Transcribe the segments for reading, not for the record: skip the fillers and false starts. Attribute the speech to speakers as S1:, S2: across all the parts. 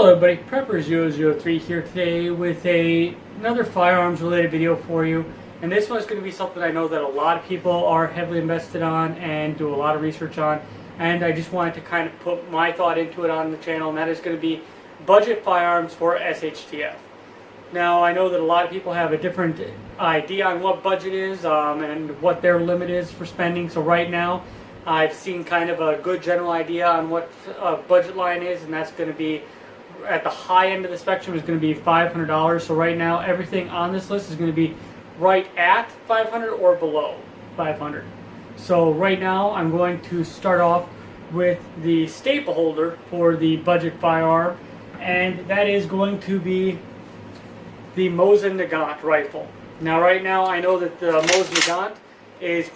S1: Hello everybody, Prepper003 here today with another firearms related video for you. And this one's going to be something I know that a lot of people are heavily invested on and do a lot of research on. And I just wanted to kind of put my thought into it on the channel, and that is going to be budget firearms for SHTF. Now I know that a lot of people have a different idea on what budget is and what their limit is for spending. So right now I've seen kind of a good general idea on what budget line is, and that's going to be at the high end of the spectrum is going to be $500. So right now everything on this list is going to be right at 500 or below 500. So right now I'm going to start off with the staple holder for the budget firearm, and that is going to be the Mosin Nagant rifle. Now right now I know that the Mosin Nagant is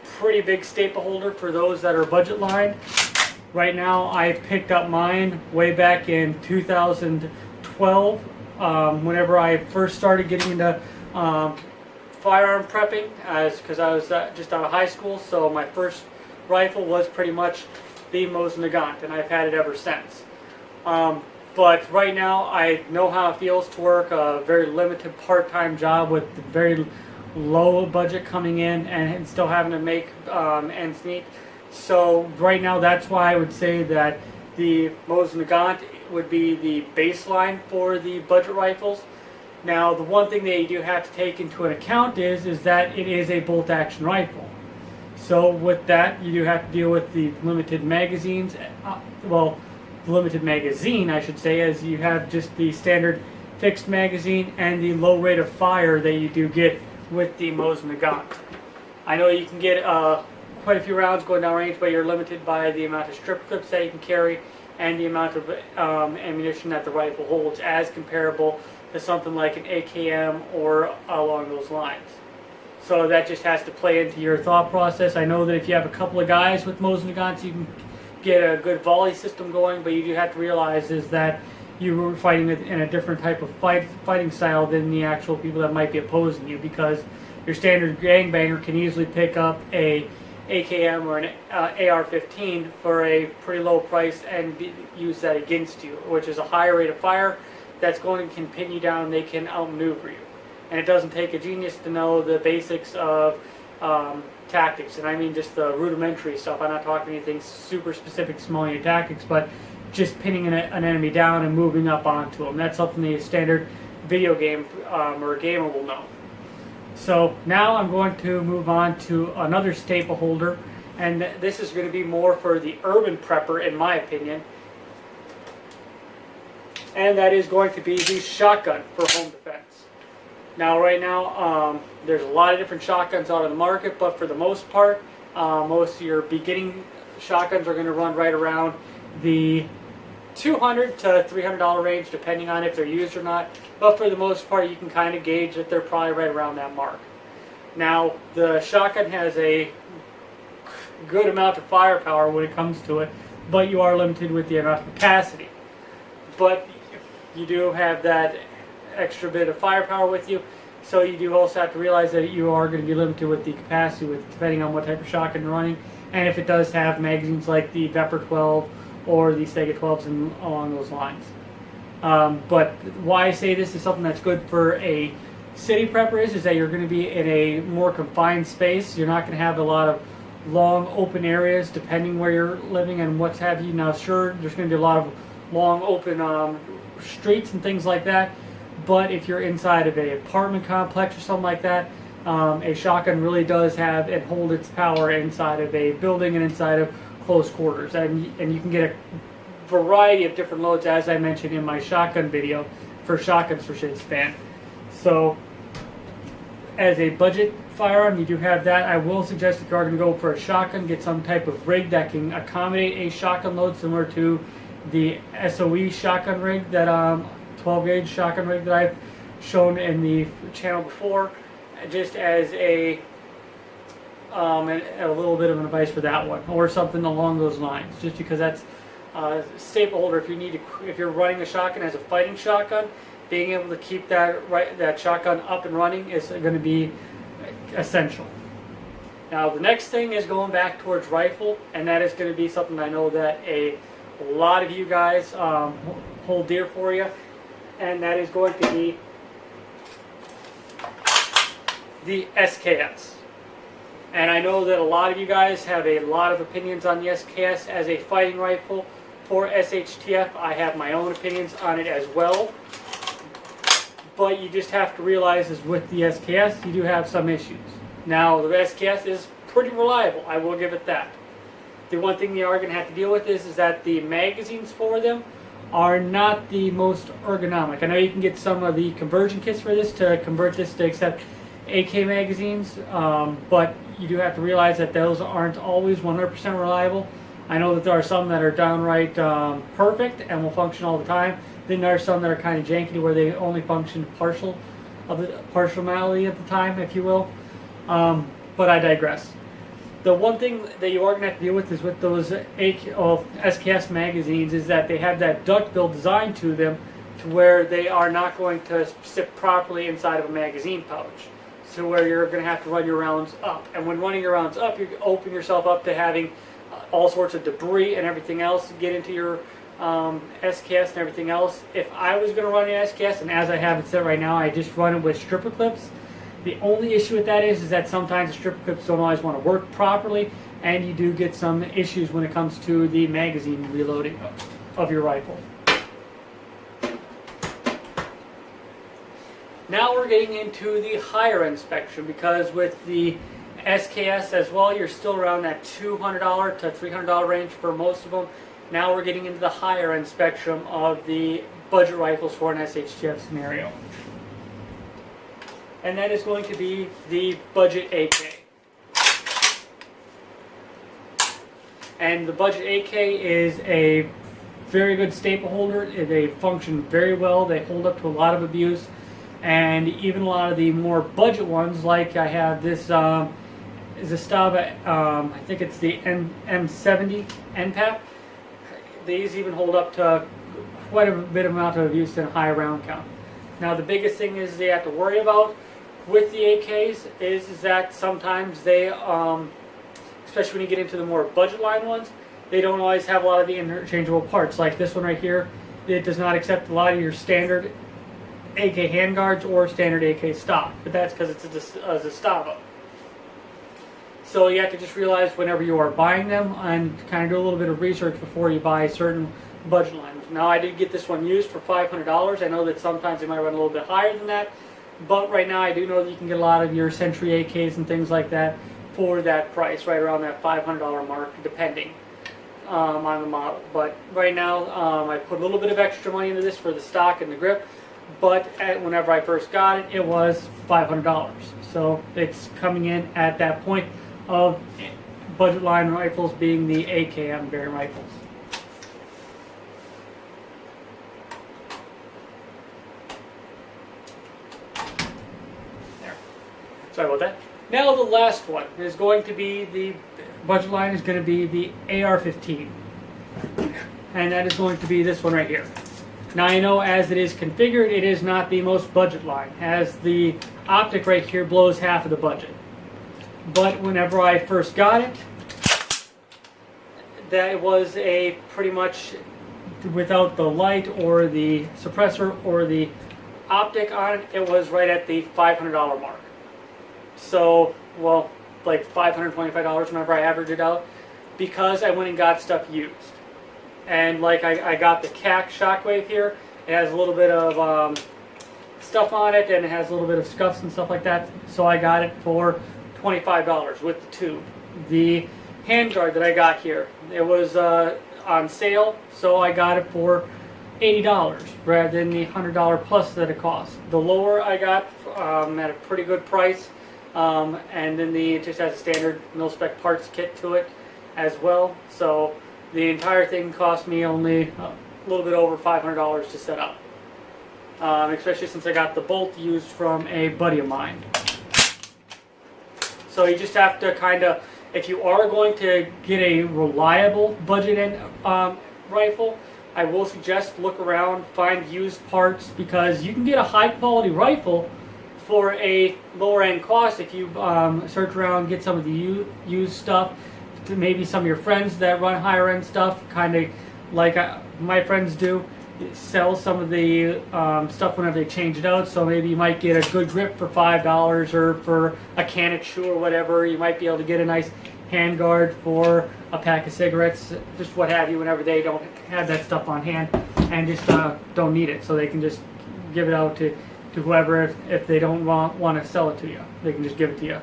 S1: pretty big staple holder for those that are budget line. Right now I picked up mine way back in 2012 whenever I first started getting into firearm prepping, because I was just out of high school. So my first rifle was pretty much the Mosin Nagant, and I've had it ever since. But right now I know how it feels to work a very limited part-time job with very low budget coming in and still having to make ends meet. So right now that's why I would say that the Mosin Nagant would be the baseline for the budget rifles. Now the one thing that you do have to take into account is that it is a bolt action rifle. So with that you do have to deal with the limited magazines, well, the limited magazine I should say, as you have just the standard fixed magazine and the low rate of fire that you do get with the Mosin Nagant. I know you can get quite a few rounds going down range, but you're limited by the amount of strip clips that you can carry and the amount of ammunition that the rifle holds, as comparable to something like an AKM or along those lines. So that just has to play into your thought process. I know that if you have a couple of guys with Mosin Nagants, you can get a good volley system going, but you do have to realize is that you were fighting in a different type of fighting style than the actual people that might be opposing you, because your standard gangbanger can easily pick up a AKM or an AR-15 for a pretty low price and use that against you, which is a higher rate of fire that's going to pin you down. They can outmaneuver you, and it doesn't take a genius to know the basics of tactics, and I mean just the rudimentary stuff. I'm not talking anything super specific small unit tactics, but just pinning an enemy down and moving up onto them. That's something the standard video game or a gamer will know. So now I'm going to move on to another staple holder, and this is going to be more for the urban prepper in my opinion, and that is going to be the shotgun for home defense. Now right now there's a lot of different shotguns out on the market, but for the most part most of your beginning shotguns are going to run right around the $200 to $300 range, depending on if they're used or not. But for the most part, you can kind of gauge that they're probably right around that mark. Now, the shotgun has a good amount of firepower when it comes to it, but you are limited with the amount of capacity. But you do have that extra bit of firepower with you, so you do also have to realize that you are going to be limited with the capacity, depending on what type of shotgun you're running, and if it does have magazines like the Vepr 12 or the Sega 12s and along those lines. But why I say this is something that's good for a city prepper is that you're going to be in a more confined space. You're not going to have a lot of long open areas depending where you're living and what's have you. Now sure, there's going to be a lot of long open streets and things like that, but if you're inside of an apartment complex or something like that, a shotgun really does have and hold its power inside of a building and inside of close quarters, and you can get a variety of different loads, as I mentioned in my shotgun video for Shotguns for Shits fan. So as a budget firearm, you do have that. I will suggest if you are going to go for a shotgun, get some type of rig that can accommodate a shotgun load similar to the SOE shotgun rig, that 12 gauge shotgun rig that I've shown in the channel before, just as a little bit of an advice for that one, or something along those lines, just because that's a staple holder. If you're running a shotgun as a fighting shotgun, being able to keep that shotgun up and running is going to be essential. Now the next thing is going back towards rifle, and that is going to be something I know that a lot of you guys hold dear for you, and that is going to be the SKS. And I know that a lot of you guys have a lot of opinions on the SKS as a fighting rifle for SHTF. I have my own opinions on it as well. But you just have to realize is with the SKS, you do have some issues. Now, the SKS is pretty reliable. I will give it that. The one thing you are going to have to deal with is that the magazines for them are not the most ergonomic. I know you can get some of the conversion kits for this to convert this to accept AK magazines, but you do have to realize that those aren't always 100% reliable. I know that there are some that are downright perfect and will function all the time. Then there are some that are kind of janky where they only function partiality of the time, if you will. But I digress. The one thing that you are going to have to deal with is with those SKS magazines is that they have that duckbill design to them to where they are not going to sit properly inside of a magazine pouch. So where you're going to have to run your rounds up. And when running your rounds up, you open yourself up to having all sorts of debris and everything else get into your SKS and everything else. If I was going to run an SKS, and as I have it set right now, I just run it with stripper clips. The only issue with that is that sometimes the stripper clips don't always want to work properly, and you do get some issues when it comes to the magazine reloading of your rifle. Now we're getting into the higher end spectrum, because with the SKS as well, you're still around that $200 to $300 range for most of them. Now we're getting into the higher end spectrum of the budget rifles for an SHTF scenario. And that is going to be the budget AK. And the budget AK is a very good staple holder. They function very well. They hold up to a lot of abuse. And even a lot of the more budget ones, like I have this is a Shtf, I think it's the M70 NPAP. These even hold up to quite a bit amount of abuse and a high round count. Now the biggest thing is they have to worry about with the AKs is that sometimes they, especially when you get into the more budget line ones, they don't always have a lot of the interchangeable parts. Like this one right here, it does not accept a lot of your standard AK handguards or standard AK stock, but that's because it's a Shtf. So you have to just realize whenever you are buying them and kind of do a little bit of research before you buy certain budget lines. Now I did get this one used for $500. I know that sometimes they might run a little bit higher than that, but right now I do know that you can get a lot of your Sentry AKs and things like that for that price, right around that $500 mark, depending on the model. But right now I put a little bit of extra money into this for the stock and the grip, but whenever I first got it, it was $500. So it's coming in at that point of budget line rifles being the AKM variant rifles. There. Sorry about that. Now the last one is going to be the budget line is going to be the AR-15, and that is going to be this one right here. Now I know as it is configured, it is not the most budget line, as the optic right here blows half of the budget. But whenever I first got it, that was a pretty much without the light or the suppressor or the optic on it, it was right at the $500 mark. So, well, like $525 whenever I average it out, because I went and got stuff used. And like I got the Cac Shockwave here. It has a little bit of stuff on it, and it has a little bit of scuffs and stuff like that. So I got it for $25 with the tube. The handguard that I got here, it was on sale, so I got it for $80 rather than the $100 plus that it cost. The lower I got at a pretty good price, and then it just has a standard mil-spec parts kit to it as well. So the entire thing cost me only a little bit over $500 to set up, especially since I got the bolt used from a buddy of mine. So you just have to kind of, if you are going to get a reliable budget end rifle, I will suggest look around, find used parts, because you can get a high quality rifle for a lower end cost if you search around, get some of the used stuff. Maybe some of your friends that run higher end stuff, kind of like my friends do, sell some of the stuff whenever they change it out. So maybe you might get a good grip for $5, or for a can of chew or whatever. You might be able to get a nice hand guard for a pack of cigarettes, just what have you, whenever they don't have that stuff on hand and just don't need it. So they can just give it out to whoever if they don't want to sell it to you. They can just give it to you,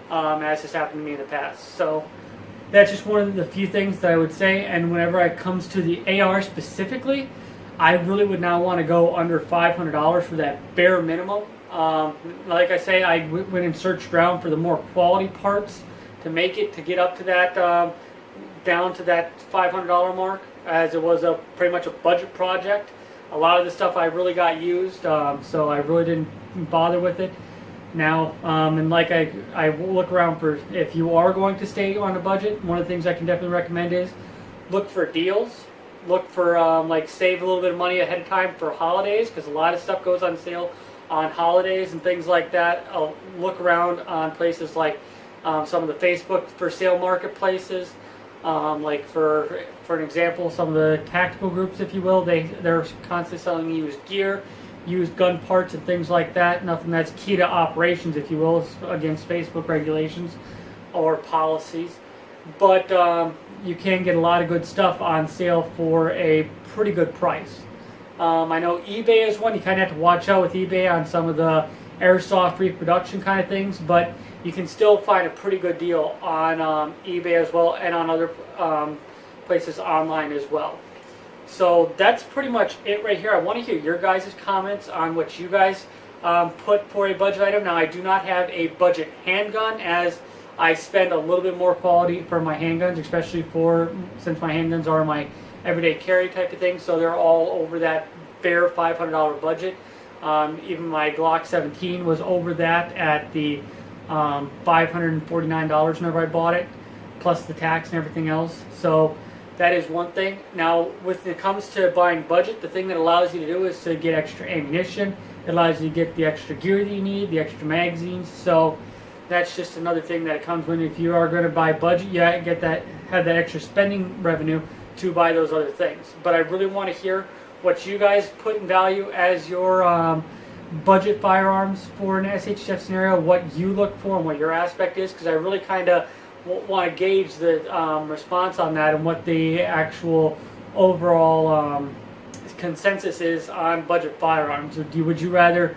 S1: as has happened to me in the past. So that's just one of the few things that I would say. And whenever it comes to the AR specifically, I really would not want to go under $500 for that bare minimum. Like I say, I went and searched around for the more quality parts to make it, to get up to that, down to that $500 mark, as it was pretty much a budget project. A lot of the stuff I really got used, so I really didn't bother with it. Now, and like I look around for, if you are going to stay on a budget, one of the things I can definitely recommend is look for deals. Look for, like, save a little bit of money ahead of time for holidays, because a lot of stuff goes on sale on holidays and things like that. I'll look around on places like some of the Facebook for sale marketplaces. Like for an example, some of the tactical groups, if you will, they're constantly selling used gear, used gun parts and things like that. Nothing that's key to operations, if you will, against Facebook regulations or policies. But you can get a lot of good stuff on sale for a pretty good price. I know eBay is one. You kind of have to watch out with eBay on some of the airsoft reproduction kind of things, but you can still find a pretty good deal on eBay as well, and on other places online as well. So that's pretty much it right here. I want to hear your guys' comments on what you guys put for a budget item. Now, I do not have a budget handgun, as I spend a little bit more quality for my handguns, especially since my handguns are my everyday carry type of thing, so they're all over that bare $500 budget. Even my Glock 17 was over that at the $549 whenever I bought it, plus the tax and everything else. So that is one thing. Now, when it comes to buying budget, the thing that allows you to do is to get extra ammunition. It allows you to get the extra gear that you need, the extra magazines. So that's just another thing that comes when, if you are going to buy budget, you have that extra spending revenue to buy those other things. But I really want to hear what you guys put in value as your budget firearms for an SHF scenario, what you look for and what your aspect is, because I really kind of want to gauge the response on that and what the actual overall consensus is on budget firearms. Would you rather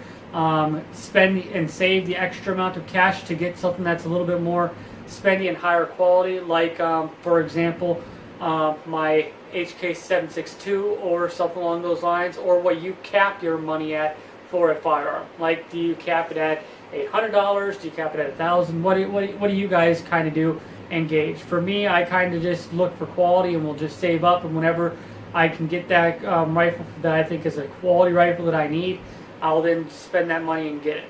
S1: spend and save the extra amount of cash to get something that's a little bit more spendy and higher quality, like for example my HK762 or something along those lines, or what you cap your money at for a firearm? Like, do you cap it at $800? Do you cap it at $1,000? What do you guys kind of do and gauge? For me, I kind of just look for quality and will just save up, and whenever I can get that rifle that I think is a quality rifle that I need, I'll then spend that money and get it.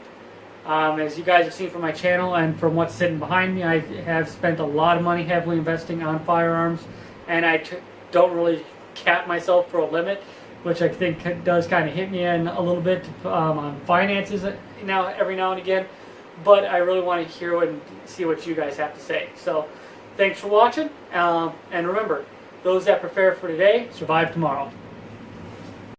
S1: As you guys have seen from my channel and from what's sitting behind me, I have spent a lot of money heavily investing on firearms, and I don't really cap myself for a limit, which I think does kind of hit me in a little bit on finances every now and again. But I really want to hear and see what you guys have to say. So thanks for watching, and remember, those that prepare for today survive tomorrow.